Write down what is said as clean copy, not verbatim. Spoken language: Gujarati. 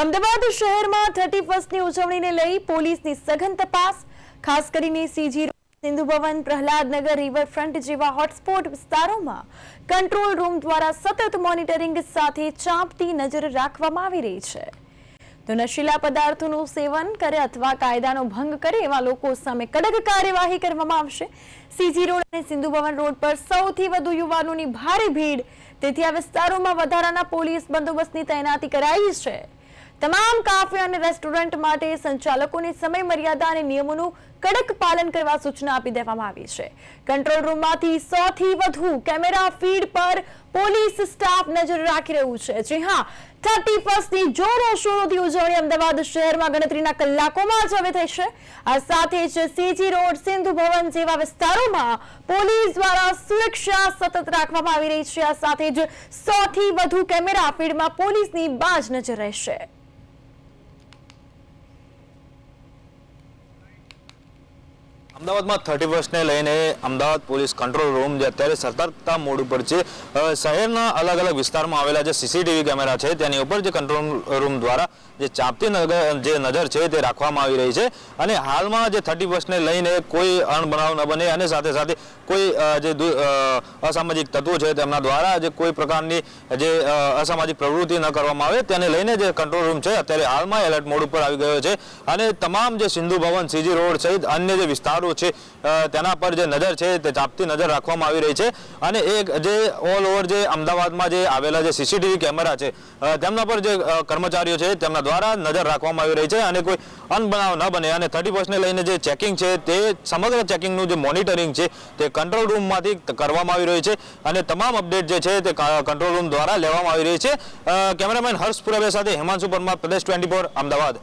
અમદાવાદ શહેરમાં 31ની ઉજવણીને લઈ પોલીસની સઘન તપાસ, ખાસ કરીને CG road, Sindhu Bhavan, Prahlad Nagar, riverfront જેવા હોટસ્પોટ વિસ્તારોમાં કંટ્રોલ રૂમ દ્વારા સતત મોનિટરિંગ સાથે ચાંપતી નજર રાખવામાં આવી રહી છે. તો નશીલા પદાર્થોનું સેવન કરે અથવા કાયદાનો ભંગ કરે એવા લોકો સામે કડક કાર્યવાહી કરવામાં આવશે. સીજી રોડ અને સિંધુ ભવન રોડ પર સૌથી વધુ યુવાનોની ભારે ભીડ, તેથી આ વિસ્તારોમાં વધારાના પોલીસ બંદોબસ્તની તૈનાતી કરાઈ છે. તમામ કાફે અને રેસ્ટોરન્ટ માટે સંચાલકોને સમય મર્યાદા અને નિયમોનું કડક પાલન કરવા સૂચના આપી દેવામાં આવી છે. કંટ્રોલ રૂમમાંથી 100 થી વધુ કેમેરા ફીડ પર પોલીસ સ્ટાફ નજર રાખી રહ્યું છે. જી હા, 31ની જોરોશોરોથી ઉજવણી અમદાવાદ શહેરમાં ગણતરીના કલાકોમાં જ હવે થશે. આ સાથે જ સીજી રોડ, સિંધુ ભવન જેવા વિસ્તારોમાં પોલીસ દ્વારા સુરક્ષા સતત રાખવામાં આવી રહી છે. આ સાથે જ 100 થી વધુ કેમેરા ફીડમાં પોલીસની બાજ નજર રહેશે. અમદાવાદમાં 31ને લઈને અમદાવાદ પોલીસ કંટ્રોલ રૂમ જે અત્યારે સતર્કતા મોડ ઉપર છે. શહેરના અલગ અલગ વિસ્તારમાં આવેલા જે સીસીટીવી કેમેરા છે તેની ઉપર જે કંટ્રોલ રૂમ દ્વારા જે ચાંપતી જે નજર છે તે રાખવામાં આવી રહી છે. અને હાલમાં જે 31ને લઈને કોઈ અણબનાવ ન બને અને સાથે સાથે કોઈ જે અસામાજિક તત્વો છે તેમના દ્વારા જે કોઈ પ્રકારની જે અસામાજિક પ્રવૃત્તિ ન કરવામાં આવે તેને લઈને જે કંટ્રોલ રૂમ છે અત્યારે હાલમાં એલર્ટ મોડ ઉપર આવી ગયો છે. અને તમામ જે સિંધુ ભવન, સીજી રોડ સહિત અન્ય જે વિસ્તારો છે તેના પર જે નજર છે તે ચાંપતી નજર રાખવામાં આવી રહી છે. અને એક જે ઓલ ઓવર જે અમદાવાદમાં જે આવેલા જે સીસીટીવી કેમેરા છે તેમના પર જે કર્મચારીઓ છે તેમના દ્વારા નજર રાખવામાં આવી રહી છે અને કોઈ અનબનાવ ન બને. અને 31ને લઈને જે ચેકિંગ છે તે સમગ્ર ચેકિંગનું જે મોનિટરિંગ છે તે કંટ્રોલ રૂમમાંથી કરવામાં આવી રહ્યું છે અને તમામ અપડેટ જે છે તે કંટ્રોલ રૂમ દ્વારા લેવામાં આવી રહી છે. કેમેરામેન હર્ષ પુરાવે સાથે હિમાંશુ પરમાર, પ્રદેશ 24, અમદાવાદ.